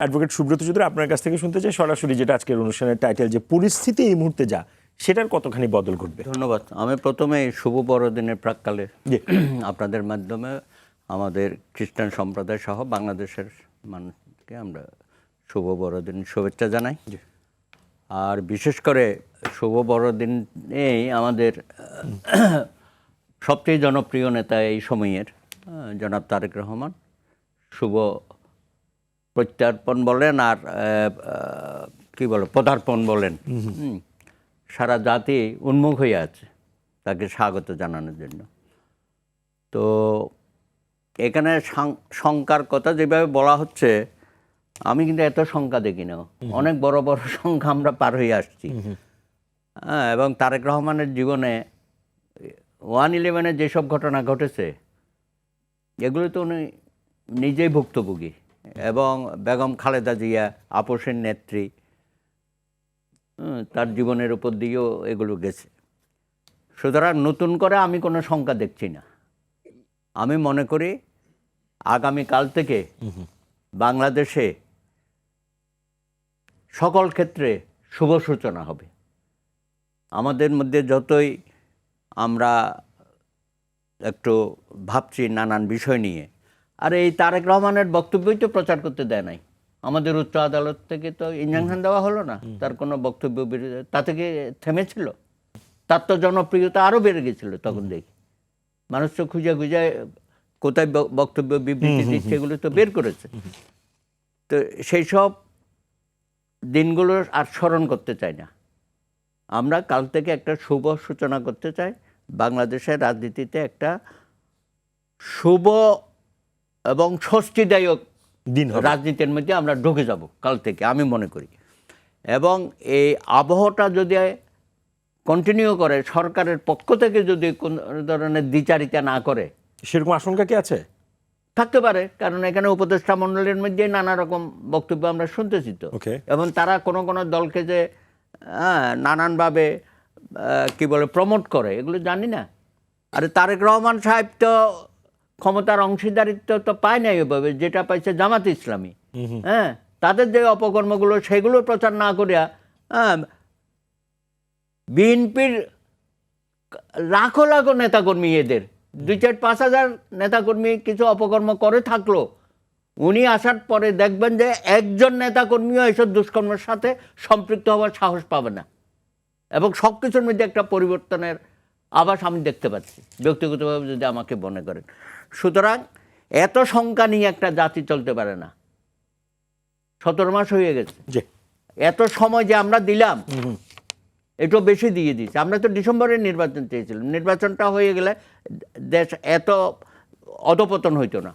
Advocate Subrata Chowdhury, আপনার কাছ থেকে শুনতে চাই সরাসরি, যেটা আজকের অনুষ্ঠানের টাইটেল, যে পরিস্থিতি এই মুহূর্তে যা, সেটার কতখানি বদল ঘটবে? ধন্যবাদ। আমি প্রথমে শুভ বড়দিনের প্রাক্কালে জি। আপনাদের মাধ্যমে আমাদের খ্রিস্টান সম্প্রদায় সহ বাংলাদেশের মানুষকে আমরা শুভ বড়দিন শুভেচ্ছা জানাই। আর বিশেষ করে শুভ বড়দিনেই আমাদের সবচেয়ে জনপ্রিয় নেতা এই সময়ের জনাব তারেক রহমান শুভ প্রত্যার্পণ বলেন আর কি বলে পদার্পণ বলেন, সারা জাতি উন্মুখ হয়ে আছে তাকে স্বাগত জানানোর জন্য। তো এখানে শঙ্কার কথা যেভাবে বলা হচ্ছে, আমি কিন্তু এত শঙ্কা দেখি না। অনেক বড় বড় সংখ্যা আমরা পার হয়ে আসছি। এবং তারেক রহমানের জীবনে 1/11 যেসব ঘটনা ঘটেছে এগুলো তো উনি নিজেই ভুক্তভোগী, এবং বেগম খালেদা জিয়া আপোষের নেত্রী, তার জীবনের উপর দিয়েও এগুলো গেছে। সুতরাং নতুন করে আমি কোনো শঙ্কা দেখছি না। আমি মনে করি আগামীকাল থেকে বাংলাদেশে সকল ক্ষেত্রে শুভ সূচনা হবে। আমাদের মধ্যে যতই আমরা একটু ভাবছি নানান বিষয় নিয়ে, আর এই তারেক রহমানের বক্তব্যই তো প্রচার করতে দেয় নাই। আমাদের উচ্চ আদালত থেকে তো ইনজাংশন দেওয়া হলো না তার কোনো বক্তব্য বিরোধী, তা থেকে থেমেছিল। তার তো জনপ্রিয়তা আরও বেড়ে গেছিল। তখন দেখি মানুষ তো খুঁজে খুঁজে কোথায় বক্তব্য বিবৃতি দিচ্ছে এগুলো তো বের করেছে। তো সেই সব দিনগুলো আর স্মরণ করতে চাই না। আমরা কাল থেকে একটা শুভ সূচনা করতে চাই। বাংলাদেশের রাজনীতিতে একটা শুভ এবং স্বস্তিদায়ক দিন রাজনীতির মধ্যে আমরা ঢুকে যাব কাল থেকে, আমি মনে করি। এবং এই আবহাওয়াটা যদি কন্টিনিউ করে, সরকারের পক্ষ থেকে যদি কোন ধরনের দ্বিচারিতা না করে, সেরকম আশঙ্কা কি আছে? থাকতে পারে, কারণ এখানে উপদেষ্টা মণ্ডলীর মধ্যে নানা রকম বক্তব্য আমরা শুনতেছি তো। এবং তারা কোনো কোনো দলকে যে নানানভাবে কি বলে প্রমোট করে এগুলো জানি না। আরে তারেক রহমান সাহেব তো ক্ষমতার অংশীদারিত্ব তো পায় নাই ওইভাবে, যেটা পাইছে জামাত ইসলামী। তাদের যে অপকর্মগুলো সেগুলো প্রচার না করিয়া বিএনপির লাখো লাখো নেতাকর্মী, এদের 2-4-5 হাজার নেতাকর্মী কিছু অপকর্ম করে থাকলো, উনি আসার পরে দেখবেন যে একজন নেতাকর্মীও এসব দুষ্কর্মের সাথে সম্পৃক্ত হওয়ার সাহস পাবে না। এবং সব কিছুর মধ্যে একটা পরিবর্তনের আভাস আমি দেখতে পাচ্ছি, ব্যক্তিগতভাবে যদি আমাকে মনে করেন। সুতরাং এত শঙ্কা নিয়ে একটা জাতি চলতে পারে না। 17 মাস হয়ে গেছে, এত সময় যে আমরা দিলাম একটু বেশি দিয়ে দিয়েছি। আমরা তো ডিসেম্বরে নির্বাচন চেয়েছিলাম, নির্বাচনটা হয়ে গেলে দেশ এত অধপতন হইতো না।